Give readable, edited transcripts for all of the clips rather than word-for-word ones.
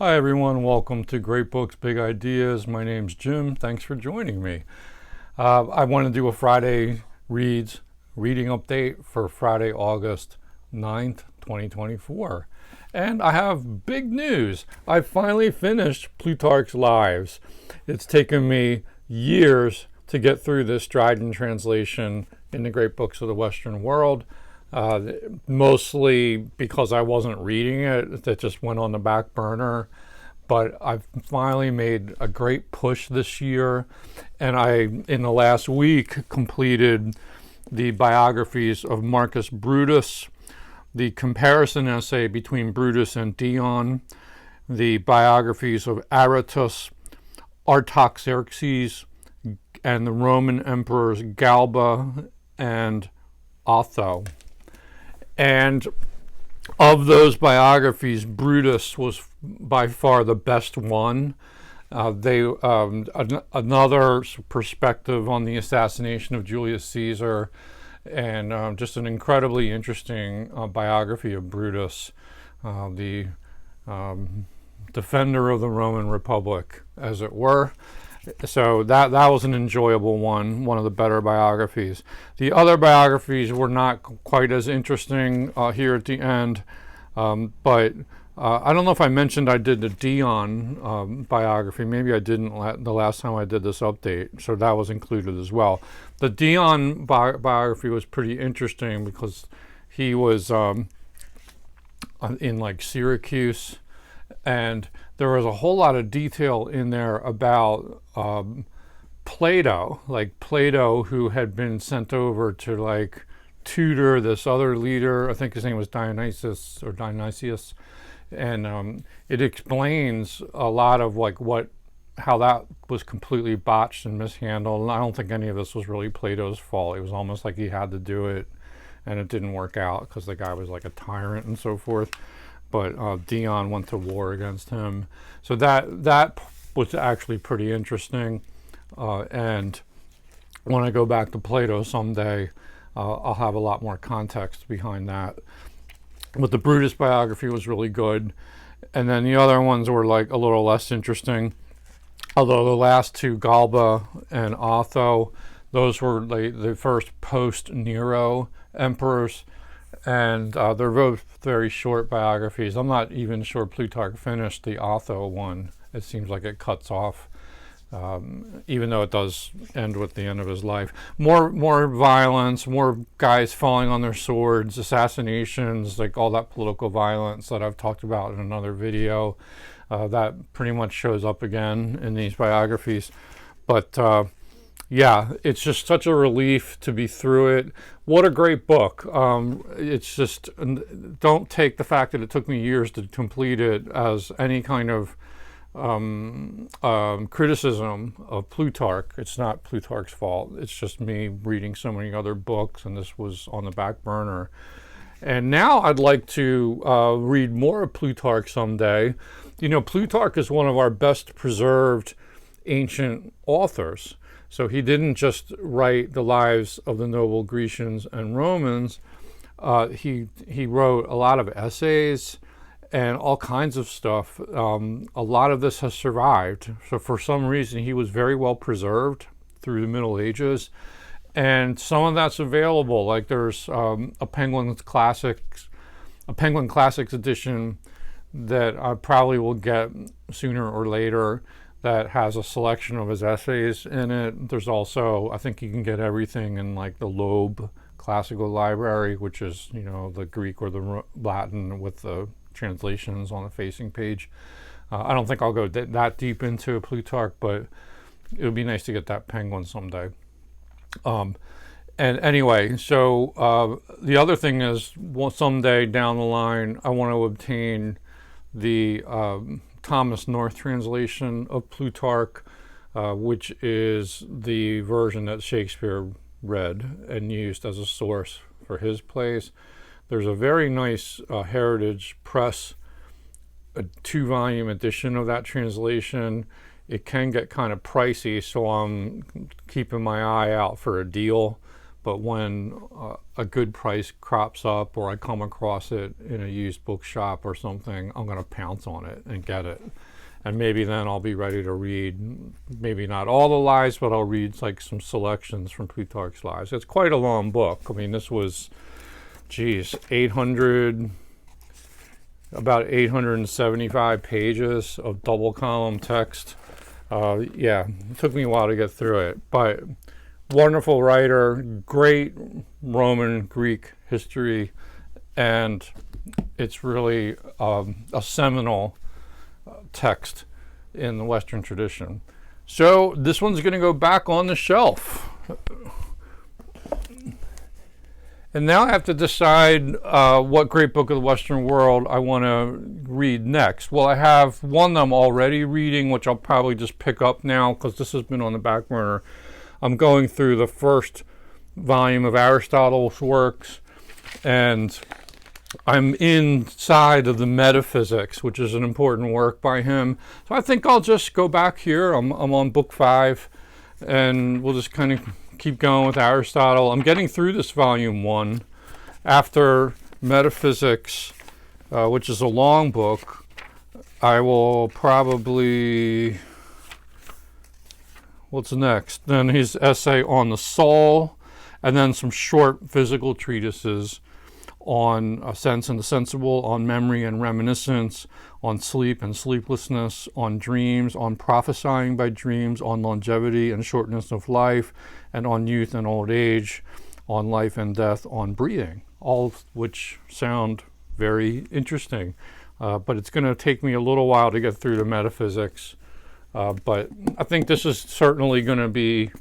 Hi everyone, welcome to Great Books, Big Ideas. My name's Jim. Thanks for joining me. I want to do a Friday reading update for Friday, August 9th, 2024. And I have big news. I finally finished Plutarch's Lives. It's taken me years to get through this Dryden translation in the Great Books of the Western World. Mostly because I wasn't reading it, that just went on the back burner. But I've finally made a great push this year, and in the last week, completed the biographies of Marcus Brutus, the comparison essay between Brutus and Dion, the biographies of Aratus, Artaxerxes, and the Roman emperors Galba and Otho. And of those biographies, Brutus was by far the best one. Another perspective on the assassination of Julius Caesar, and just an incredibly interesting biography of Brutus, the defender of the Roman Republic, as it were. So that was an enjoyable one of the better biographies. The other biographies were not quite as interesting here at the end, but I don't know if I mentioned I did the Dion biography. Maybe I didn't the last time I did this update, so that was included as well. The Dion biography was pretty interesting because he was in like Syracuse, and there was a whole lot of detail in there about Plato, who had been sent over to tutor this other leader. I think his name was Dionysius, and it explains a lot of how that was completely botched and mishandled. And I don't think any of this was really Plato's fault. It was almost like he had to do it, and it didn't work out because the guy was like a tyrant and so forth. But Dion went to war against him. So that was actually pretty interesting. And when I go back to Plato someday, I'll have a lot more context behind that. But the Brutus biography was really good. And then the other ones were a little less interesting. Although the last two, Galba and Otho, those were the first post-Nero emperors. And they're both very short biographies. I'm not even sure Plutarch finished the Otho one. It seems like it cuts off, even though it does end with the end of his life. More violence, more guys falling on their swords, assassinations, all that political violence that I've talked about in another video. That pretty much shows up again in these biographies. But yeah, it's just such a relief to be through it. What a great book. It's just, don't take the fact that it took me years to complete it as any kind of criticism of Plutarch. It's not Plutarch's fault. It's just me reading so many other books, and this was on the back burner. And now I'd like to read more of Plutarch someday. Plutarch is one of our best preserved ancient authors. So he didn't just write the lives of the noble Grecians and Romans. He wrote a lot of essays and all kinds of stuff. A lot of this has survived. So for some reason, he was very well preserved through the Middle Ages. And some of that's available. There's a Penguin Classics edition that I probably will get sooner or later, that has a selection of his essays in it. There's also, I think you can get everything in the Loeb Classical Library, which is, the Greek or the Latin with the translations on the facing page. I don't think I'll go that deep into Plutarch, but it would be nice to get that Penguin someday. And anyway, so the other thing is, someday down the line, I want to obtain the Thomas North translation of Plutarch, which is the version that Shakespeare read and used as a source for his plays. There's a very nice Heritage Press, a 2-volume edition of that translation. It can get kind of pricey, so I'm keeping my eye out for a deal. but when a good price crops up or I come across it in a used bookshop or something, I'm going to pounce on it and get it. And maybe then I'll be ready to read, maybe not all the lives, but I'll read like some selections from Plutarch's lives. It's quite a long book. I mean, this was, geez, about 875 pages of double column text. Yeah, it took me a while to get through it, but wonderful writer, great Roman Greek history, and it's really a seminal text in the Western tradition. So this one's going to go back on the shelf. And now I have to decide what great book of the Western world I want to read next. Well, I have one that I'm already reading, which I'll probably just pick up now because this has been on the back burner. I'm going through the first volume of Aristotle's works, and I'm inside of the Metaphysics, which is an important work by him. So I think I'll just go back here. I'm on book 5, and we'll just kind of keep going with Aristotle. I'm getting through this volume 1. After Metaphysics, which is a long book, I will probably... What's next? Then his essay on the soul, and then some short physical treatises on sense and the sensible, on memory and reminiscence, on sleep and sleeplessness, on dreams, on prophesying by dreams, on longevity and shortness of life, and on youth and old age, on life and death, on breathing, all of which sound very interesting. But it's going to take me a little while to get through the Metaphysics. But I think this is certainly going to be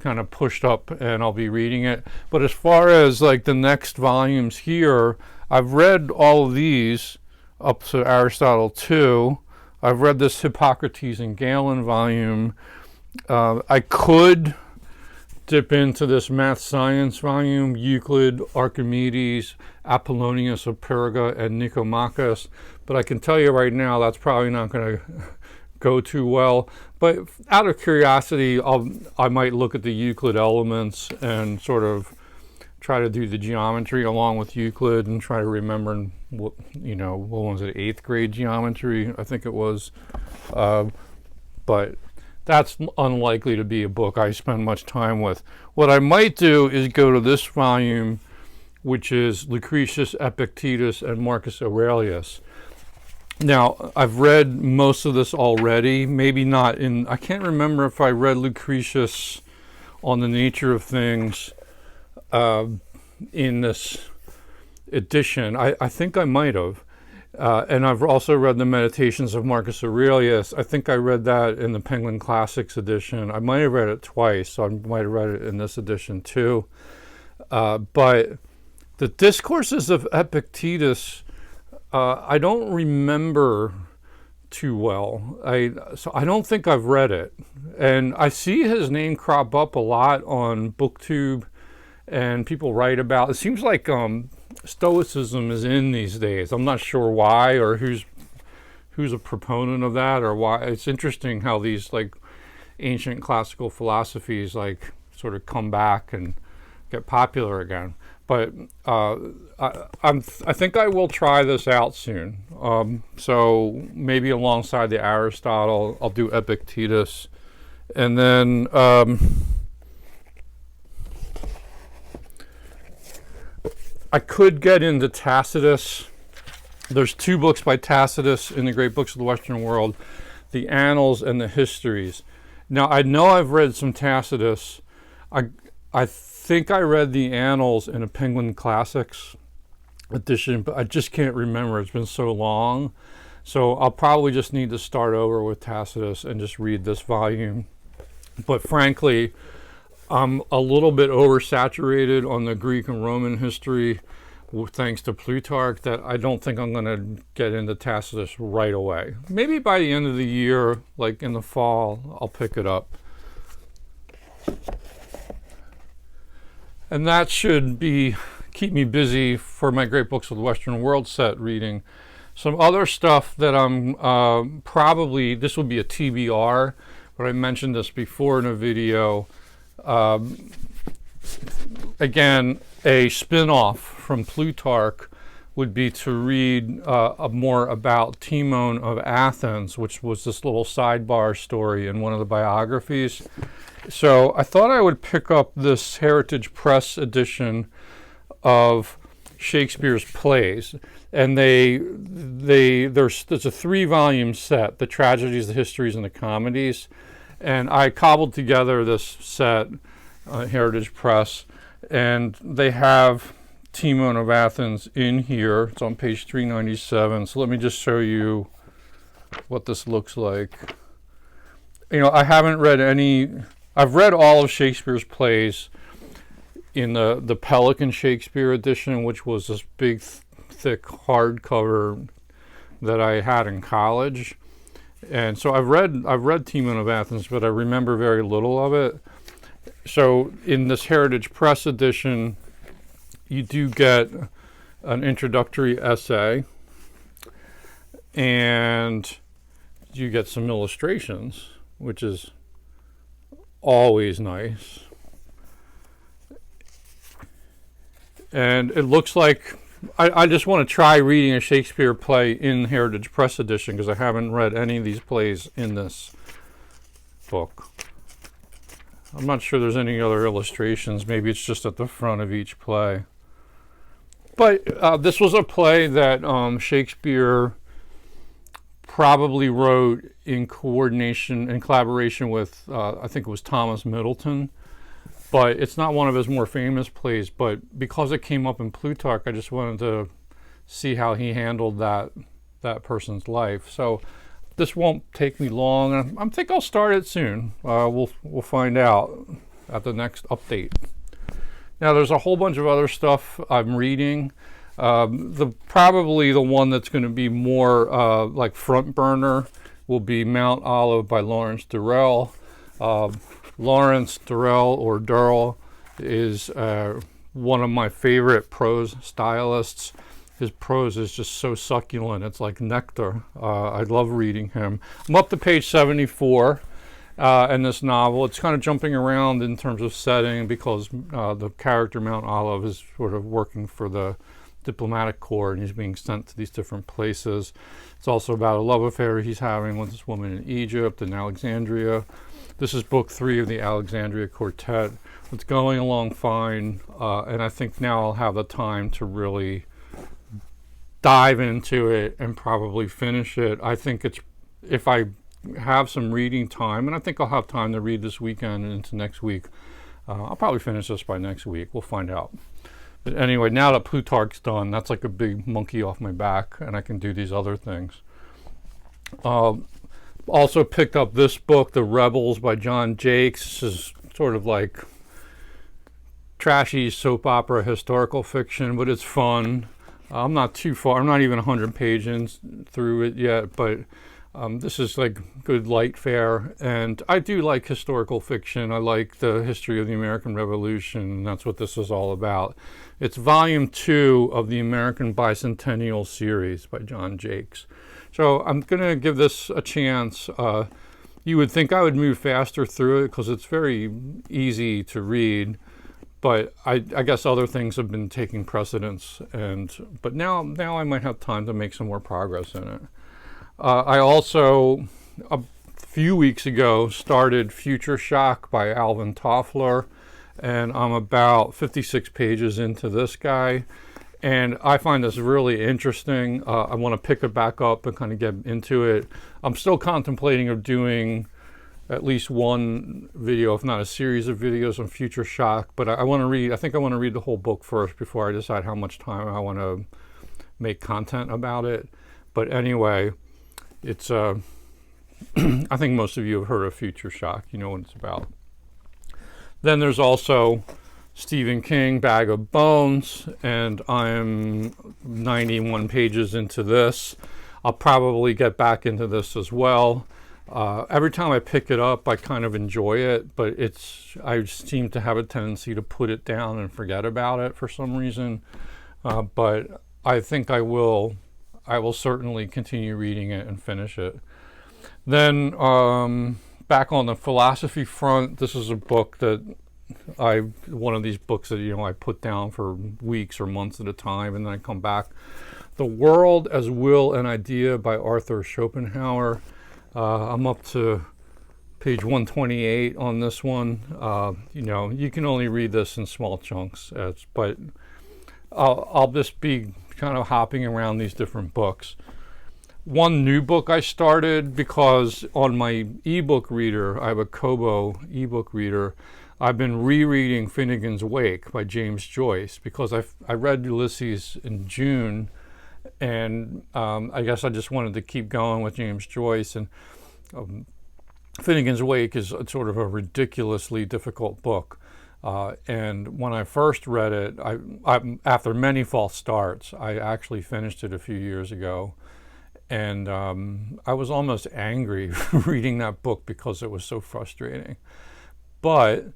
kind of pushed up and I'll be reading it. But as far as like the next volumes here, I've read all of these up to Aristotle 2. I've read this Hippocrates and Galen volume. I could dip into this math science volume, Euclid, Archimedes, Apollonius of Perga, and Nicomachus. But I can tell you right now that's probably not going to go too well, but out of curiosity, I might look at the Euclid elements and sort of try to do the geometry along with Euclid and try to remember what was it, 8th grade geometry, I think it was. But that's unlikely to be a book I spend much time with. What I might do is go to this volume, which is Lucretius, Epictetus, and Marcus Aurelius. Now, I've read most of this already, maybe not in, I can't remember if I read Lucretius on the nature of things in this edition. I think I might have. And I've also read the Meditations of Marcus Aurelius. I think I read that in the Penguin Classics edition. I might have read it twice, so I might have read it in this edition too. But the Discourses of Epictetus, I don't remember too well. So I don't think I've read it. And I see his name crop up a lot on BookTube, and people write about it. Seems like Stoicism is in these days. I'm not sure why or who's a proponent of that or why. It's interesting how these like ancient classical philosophies like sort of come back and get popular again. But I think I will try this out soon. So maybe alongside the Aristotle, I'll do Epictetus. And then I could get into Tacitus. There's 2 books by Tacitus in the Great Books of the Western World, the Annals and the Histories. Now, I know I've read some Tacitus. I think I read the Annals in a Penguin Classics edition, but I just can't remember. It's been so long. So I'll probably just need to start over with Tacitus and just read this volume. But frankly, I'm a little bit oversaturated on the Greek and Roman history thanks to Plutarch that I don't think I'm going to get into Tacitus right away. Maybe by the end of the year, like in the fall, I'll pick it up. And that should keep me busy for my Great Books of the Western World set reading. Some other stuff that I'm probably, this will be a TBR, but I mentioned this before in a video. again, a spin-off from Plutarch would be to read more about Timon of Athens, which was this little sidebar story in one of the biographies. So I thought I would pick up this Heritage Press edition of Shakespeare's plays, and there's a 3-volume set: the tragedies, the histories, and the comedies. And I cobbled together this set, Heritage Press, and they have Timon of Athens in here. It's on page 397. So let me just show you what this looks like. I haven't read any. I've read all of Shakespeare's plays in the Pelican Shakespeare edition, which was this big, thick hardcover that I had in college. And so I've read Timon of Athens, but I remember very little of it. So in this Heritage Press edition, you do get an introductory essay, and you get some illustrations, which is always nice. And it looks like I just want to try reading a Shakespeare play in Heritage Press edition, because I haven't read any of these plays in this book. I'm not sure there's any other illustrations. Maybe it's just at the front of each play. But this was a play that Shakespeare probably wrote in collaboration with, I think it was Thomas Middleton. But it's not one of his more famous plays. But because it came up in Plutarch, I just wanted to see how he handled that person's life. So this won't take me long. I think I'll start it soon. We'll find out at the next update. Now, there's a whole bunch of other stuff I'm reading. Probably the one that's going to be more like front burner will be Mountolive by Lawrence Durrell. Lawrence Durrell, or Durrell, is one of my favorite prose stylists. His prose is just so succulent. It's like nectar. I love reading him. I'm up to page 74 in this novel. It's kind of jumping around in terms of setting, because the character Mountolive is sort of working for the diplomatic corps, and he's being sent to these different places. It's also about a love affair he's having with this woman in Egypt and Alexandria. This is book 3 of the Alexandria Quartet. It's going along fine, and I think now I'll have the time to really dive into it and probably finish it. I think if I have some reading time, and I think I'll have time to read this weekend and into next week, I'll probably finish this by next week. We'll find out. But anyway, now that Plutarch's done, that's like a big monkey off my back, and I can do these other things. Also picked up this book, The Rebels by John Jakes. This is sort of like trashy soap opera historical fiction, but it's fun. I'm not too far. I'm not even 100 pages through it yet, but this is like good light fare. And I do like historical fiction. I like the history of the American Revolution, and that's what this is all about. It's volume 2 of the American Bicentennial series by John Jakes. So I'm going to give this a chance. You would think I would move faster through it because it's very easy to read, but I guess other things have been taking precedence, but now I might have time to make some more progress in it. I also, a few weeks ago, started Future Shock by Alvin Toffler, and I'm about 56 pages into this guy. And I find this really interesting. I want to pick it back up and kind of get into it. I'm still contemplating of doing at least one video, if not a series of videos on Future Shock. But I think I want to read the whole book first before I decide how much time I want to make content about it. But anyway, it's I think most of you have heard of Future Shock. You know what it's about. Then there's also Stephen King, Bag of Bones, and I'm 91 pages into this. I'll probably get back into this as well. Every time I pick it up, I kind of enjoy it, but I seem to have a tendency to put it down and forget about it for some reason. But I think I will certainly continue reading it and finish it. Then back on the philosophy front, this is a book that one of these books that, I put down for weeks or months at a time, and then I come back. The World as Will and Idea by Arthur Schopenhauer. I'm up to page 128 on this one. You can only read this in small chunks, but I'll just be kind of hopping around these different books. One new book I started, because on my ebook reader, I have a Kobo ebook reader, I've been rereading Finnegans Wake by James Joyce, because I read Ulysses in June, and I guess I just wanted to keep going with James Joyce. And Finnegans Wake is sort of a ridiculously difficult book. And when I first read it, I after many false starts, I actually finished it a few years ago. And I was almost angry reading that book because it was so frustrating. But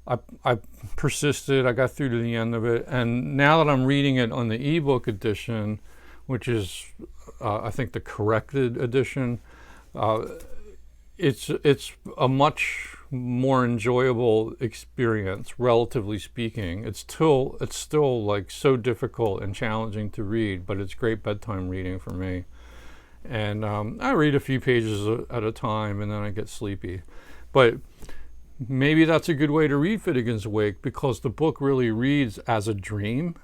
I persisted. I got through to the end of it. And now that I'm reading it on the ebook edition, which is, I think, the corrected edition, it's a much more enjoyable experience, relatively speaking. It's still like so difficult and challenging to read, but it's great bedtime reading for me. And I read a few pages at a time, and then I get sleepy. But maybe that's a good way to read Finnegans Wake, because the book really reads as a dream,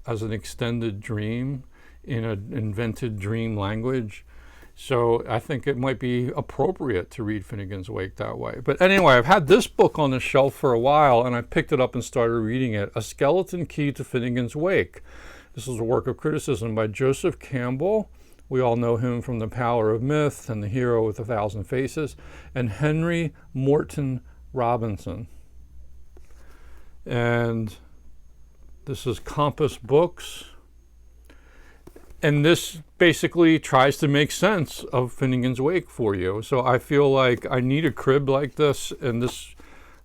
as an extended dream in an invented dream language. So I think it might be appropriate to read Finnegans Wake that way. But anyway, I've had this book on the shelf for a while, and I picked it up and started reading it. A Skeleton Key to Finnegans Wake. This is a work of criticism by Joseph Campbell. We all know him from The Power of Myth and The Hero with 1,000 Faces, and Henry Morton Robinson. And this is Compass Books. And this basically tries to make sense of Finnegans Wake for you. So I feel like I need a crib like this, and this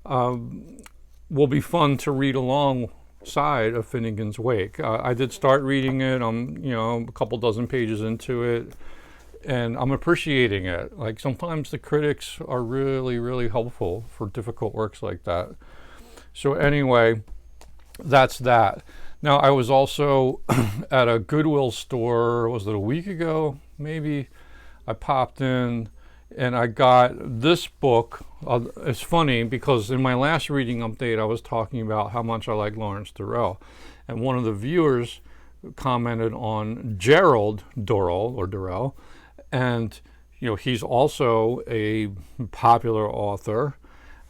will be fun to read alongside of Finnegans Wake. I did start reading it. I'm, a couple dozen pages into it, and I'm appreciating it. Like, sometimes the critics are really, really helpful for difficult works like that. So anyway, that's that. Now, I was also at a Goodwill store, was it a week ago? Maybe. I popped in and I got this book. It's funny because in my last reading update, I was talking about how much I like Lawrence Durrell. And one of the viewers commented on Gerald, Durrell. And, he's also a popular author,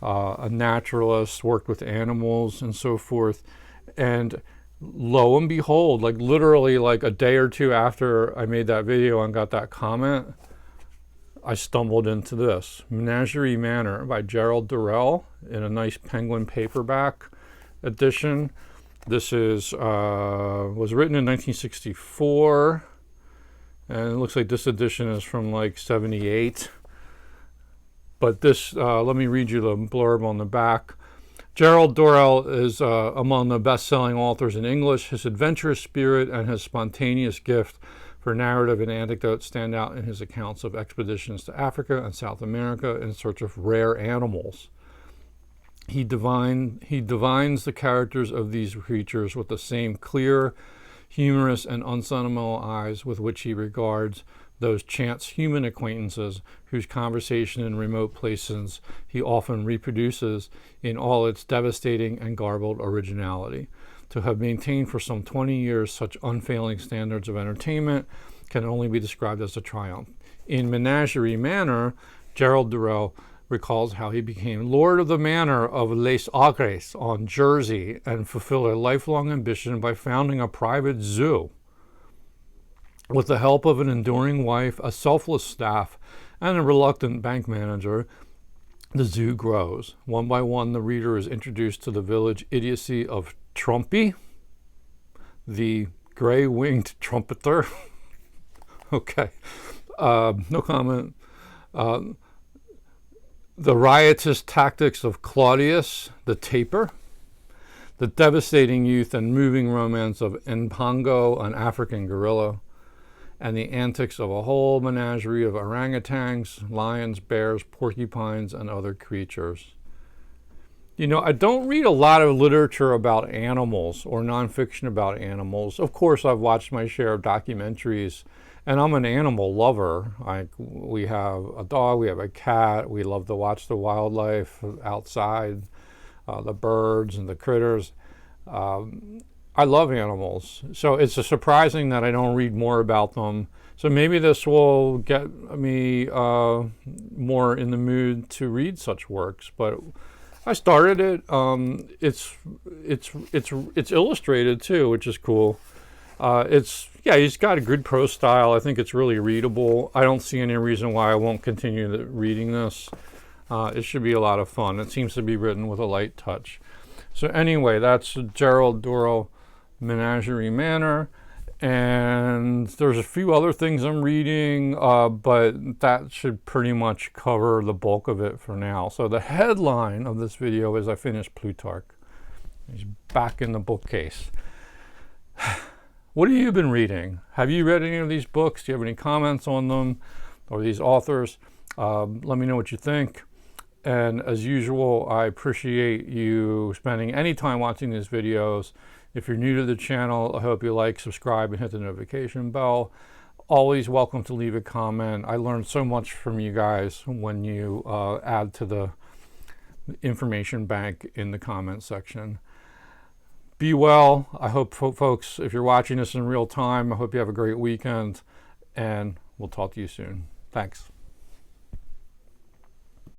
a naturalist, worked with animals and so forth. And lo and behold, like literally like a day or two after I made that video and got that comment, I stumbled into this. Menagerie Manor by Gerald Durrell in a nice Penguin paperback edition. This was written in 1964, and it looks like this edition is from like 78. But this, let me read you the blurb on the back. Gerald Durrell is among the best-selling authors in English. His adventurous spirit and his spontaneous gift for narrative and anecdote stand out in his accounts of expeditions to Africa and South America in search of rare animals. He divines the characters of these creatures with the same clear, humorous, and unsentimental eyes with which he regards those chance human acquaintances whose conversation in remote places he often reproduces in all its devastating and garbled originality. To have maintained for some 20 years such unfailing standards of entertainment can only be described as a triumph. In Menagerie Manor, Gerald Durrell recalls how he became lord of the manor of Les Augres on Jersey and fulfilled a lifelong ambition by founding a private zoo. With the help of an enduring wife, a selfless staff, and a reluctant bank manager, the zoo grows. One by one, the reader is introduced to the village idiocy of Trumpy, the gray-winged trumpeter. Okay, no comment. The riotous tactics of Claudius, the taper, the devastating youth and moving romance of Mpango, an African gorilla, and the antics of a whole menagerie of orangutans, lions, bears, porcupines, and other creatures. You know, I don't read a lot of literature about animals or nonfiction about animals. Of course, I've watched my share of documentaries, and I'm an animal lover. We have a dog, we have a cat, we love to watch the wildlife outside, the birds and the critters. I love animals, so it's surprising that I don't read more about them. So maybe this will get me more in the mood to read such works. But I started it. It's illustrated too, which is cool. He's got a good prose style. I think it's really readable. I don't see any reason why I won't continue reading this. It should be a lot of fun. It seems to be written with a light touch. So anyway, that's Gerald, Durrell, Menagerie, Manor. And there's a few other things I'm reading, but that should pretty much cover the bulk of it for now. So the headline of this video is I finished Plutarch. He's back in the bookcase. What have you been reading? Have you read any of these books? Do you have any comments on them or these authors? Let me know what you think. And as usual, I appreciate you spending any time watching these videos. If you're new to the channel, I hope you like, subscribe, and hit the notification bell. Always welcome to leave a comment. I learned so much from you guys when you add to the information bank in the comment section. Be well. I hope, folks, if you're watching this in real time, I hope you have a great weekend, and we'll talk to you soon. Thanks.